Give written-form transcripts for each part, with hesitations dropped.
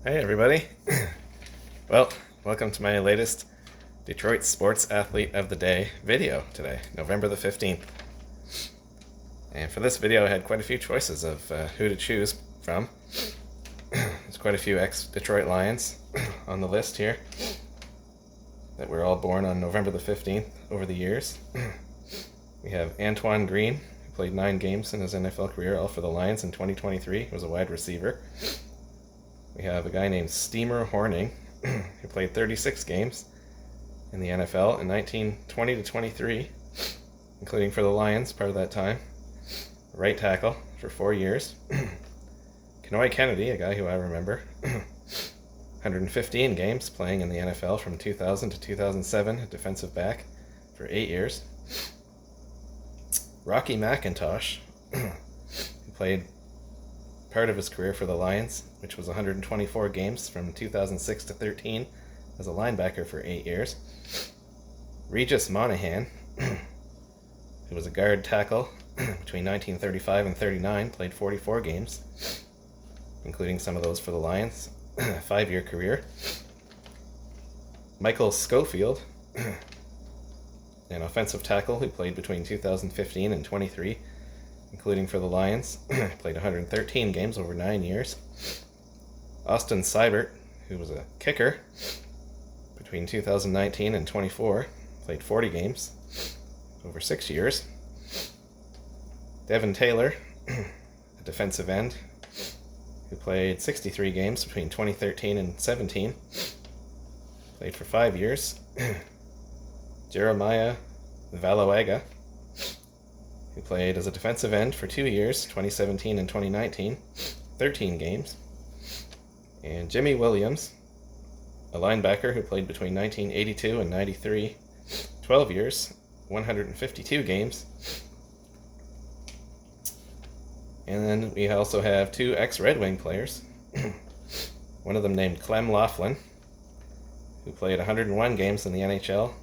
Hey everybody. Well, welcome to my latest Detroit Sports Athlete of the Day video today, November the 15th. And for this video I had quite a few choices of who to choose from. There's quite a few ex-Detroit Lions on the list here that were all born on November the 15th over the years. We have Antoine Green, who played 9 games in his NFL career, all for the Lions in 2023. He was a wide receiver. We have a guy named Steamer Horning, who played 36 games in the NFL in 1920 to 23, including for the Lions part of that time. Right tackle for 4 years. Kenoy Kennedy, a guy who I remember, 115 games playing in the NFL from 2000 to 2007, a defensive back for 8 years. Rocky McIntosh, who played part of his career for the Lions, which was 124 games from 2006 to 13 as a linebacker for 8 years. Regis Monahan, who was a guard tackle between 1935 and 39, played 44 games, including some of those for the Lions, a 5-year career. Michael Schofield, an offensive tackle who played between 2015 and 23, including for the Lions, played 113 games over 9 years. Austin Seibert, who was a kicker between 2019 and 24, played 40 games over 6 years. Devin Taylor, a defensive end, who played 63 games between 2013 and 17, played for 5 years. Jeremiah Valoaga, who played as a defensive end for 2 years, 2017 and 2019, 13 games. And Jimmy Williams, a linebacker who played between 1982 and 93, 12 years, 152 games. And then we also have 2 ex-Red Wing players. One of them named Clem Laughlin, who played 101 games in the NHL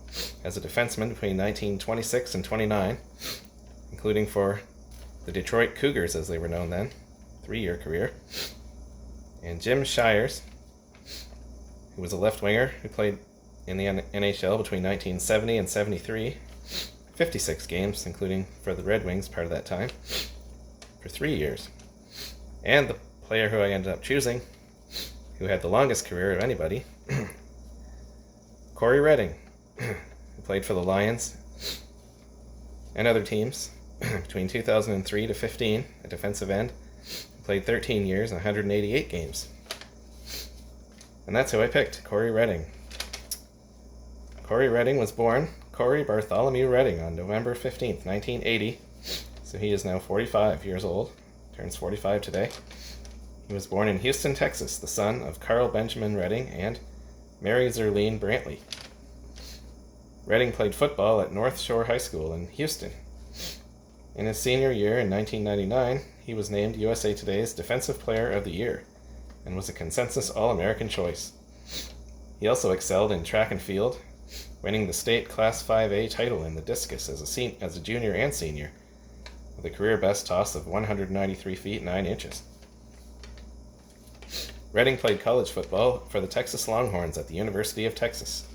as a defenseman between 1926 and 29, including for the Detroit Cougars, as they were known then, 3-year career. And Jim Shires, who was a left winger who played in the NHL between 1970 and 73, 56 games, including for the Red Wings part of that time, for 3 years. And the player who I ended up choosing, who had the longest career of anybody, Cory Redding, who played for the Lions and other teams between 2003 to 15, a defensive end, played 13 years and 188 games. And that's who I picked, Cory Redding. Cory Redding was born Cory Bartholomew Redding on November 15th, 1980, so he is now 45 years old, turns 45 today. He was born in Houston, Texas, the son of Carl Benjamin Redding and Mary Zerlene Brantley. Redding played football at North Shore High School in Houston. In his senior year in 1999, he was named USA Today's Defensive Player of the Year and was a consensus All-American choice. He also excelled in track and field, winning the state Class 5A title in the discus as a junior and senior, with a career best toss of 193 feet 9 inches. Redding played college football for the Texas Longhorns at the University of Texas.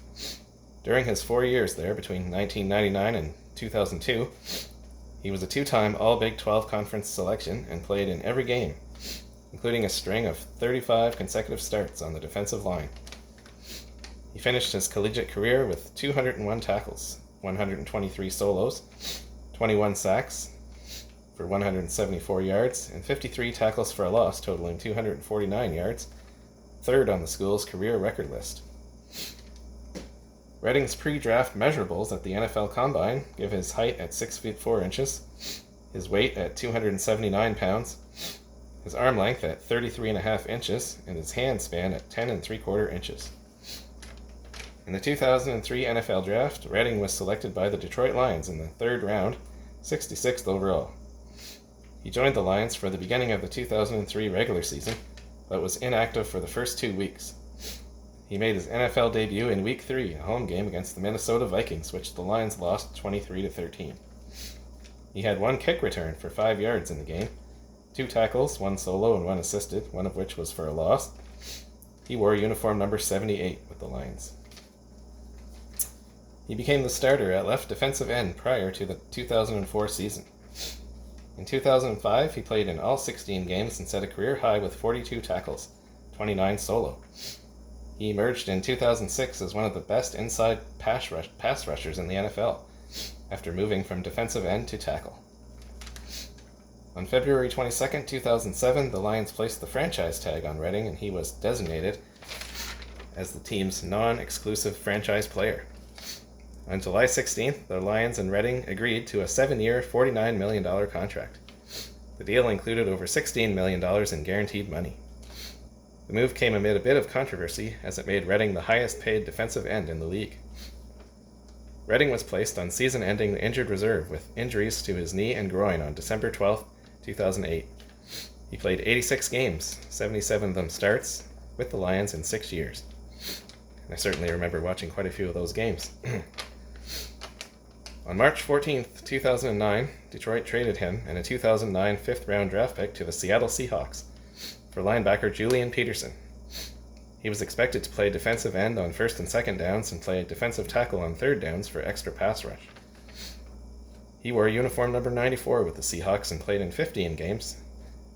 During his 4 years there, between 1999 and 2002, he was a 2-time All-Big 12 Conference selection and played in every game, including a string of 35 consecutive starts on the defensive line. He finished his collegiate career with 201 tackles, 123 solos, 21 sacks for 174 yards, and 53 tackles for a loss, totaling 249 yards, third on the school's career record list. Redding's pre-draft measurables at the NFL Combine give his height at 6 feet 4 inches, his weight at 279 pounds, his arm length at 33.5 inches, and his hand span at 10 3/4 inches. In the 2003 NFL Draft, Redding was selected by the Detroit Lions in the 3rd round, 66th overall. He joined the Lions for the beginning of the 2003 regular season, but was inactive for the first 2 weeks. He made his NFL debut in Week 3, a home game against the Minnesota Vikings, which the Lions lost 23-13. He had 1 kick return for 5 yards in the game, 2 tackles, 1 solo and 1 assisted, one of which was for a loss. He wore uniform number 78 with the Lions. He became the starter at left defensive end prior to the 2004 season. In 2005, he played in all 16 games and set a career high with 42 tackles, 29 solo. He emerged in 2006 as one of the best inside pass rushers in the NFL, after moving from defensive end to tackle. On February 22, 2007, the Lions placed the franchise tag on Redding, and he was designated as the team's non-exclusive franchise player. On July 16th, the Lions and Redding agreed to a 7-year, $49 million contract. The deal included over $16 million in guaranteed money. The move came amid a bit of controversy, as it made Redding the highest-paid defensive end in the league. Redding was placed on season-ending injured reserve with injuries to his knee and groin on December 12, 2008. He played 86 games, 77 of them starts, with the Lions in 6 years. And I certainly remember watching quite a few of those games. On March 14, 2009, Detroit traded him and a 2009 fifth-round draft pick to the Seattle Seahawks for linebacker Julian Peterson. He was expected to play defensive end on first and second downs and play defensive tackle on third downs for extra pass rush. He wore uniform number 94 with the Seahawks and played in 15 games,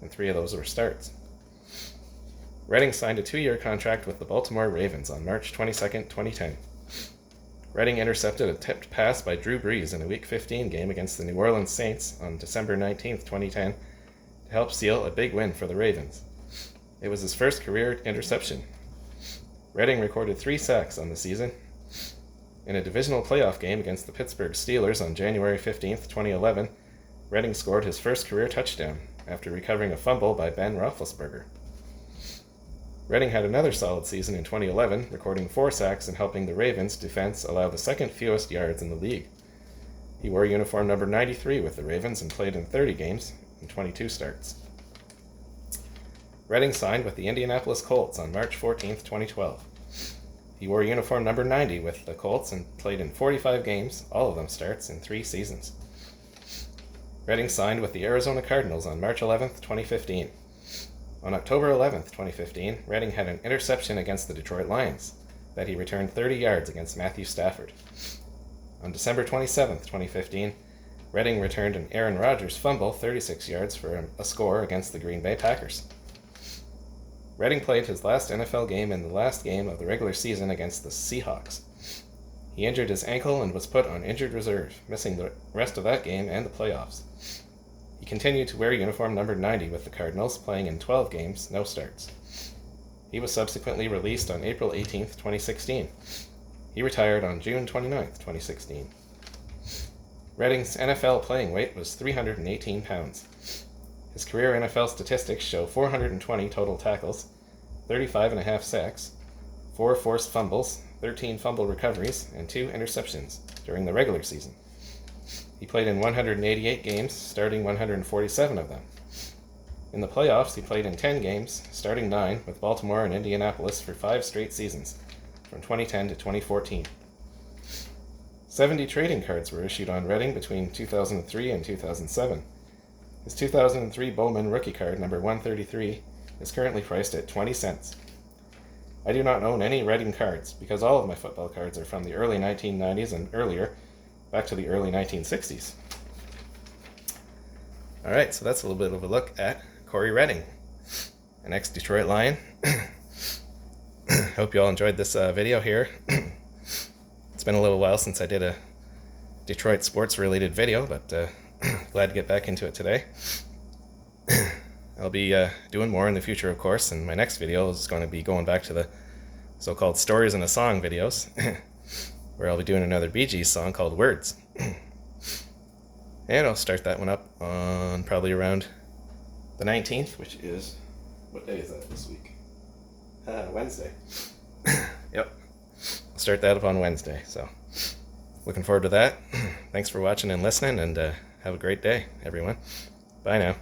and 3 of those were starts. Redding signed a 2-year contract with the Baltimore Ravens on March 22, 2010. Redding intercepted a tipped pass by Drew Brees in a Week 15 game against the New Orleans Saints on December 19, 2010, to help seal a big win for the Ravens. It was his first career interception. Redding recorded 3 sacks on the season. In a divisional playoff game against the Pittsburgh Steelers on January 15, 2011, Redding scored his first career touchdown after recovering a fumble by Ben Roethlisberger. Redding had another solid season in 2011, recording 4 sacks and helping the Ravens' defense allow the second fewest yards in the league. He wore uniform number 93 with the Ravens and played in 30 games and 22 starts. Redding signed with the Indianapolis Colts on March 14, 2012. He wore uniform number 90 with the Colts and played in 45 games, all of them starts, in 3 seasons. Redding signed with the Arizona Cardinals on March 11, 2015. On October 11, 2015, Redding had an interception against the Detroit Lions that he returned 30 yards against Matthew Stafford. On December 27, 2015, Redding returned an Aaron Rodgers fumble 36 yards for a score against the Green Bay Packers. Redding played his last NFL game in the last game of the regular season against the Seahawks. He injured his ankle and was put on injured reserve, missing the rest of that game and the playoffs. He continued to wear uniform number 90 with the Cardinals, playing in 12 games, no starts. He was subsequently released on April 18, 2016. He retired on June 29, 2016. Redding's NFL playing weight was 318 pounds. His career NFL statistics show 420 total tackles, 35.5 sacks, 4 forced fumbles, 13 fumble recoveries, and 2 interceptions during the regular season. He played in 188 games, starting 147 of them. In the playoffs, he played in 10 games, starting 9 with Baltimore and Indianapolis for 5 straight seasons, from 2010 to 2014. 70 trading cards were issued on Redding between 2003 and 2007. His 2003 Bowman rookie card, number 133, is currently priced at 20 cents. I do not own any Redding cards, because all of my football cards are from the early 1990s and earlier, back to the early 1960s. Alright, so that's a little bit of a look at Cory Redding, an ex-Detroit Lion. Hope you all enjoyed this video here. It's been a little while since I did a Detroit sports-related video, but glad to get back into it today. I'll be doing more in the future, of course, and my next video is going to be going back to the so-called Stories in a Song videos, where I'll be doing another Bee Gees song called Words. And I'll start that one up on probably around the 19th, which is, what day is that this week? Wednesday. Yep. I'll start that up on Wednesday, so looking forward to that. Thanks for watching and listening, and have a great day, everyone. Bye now.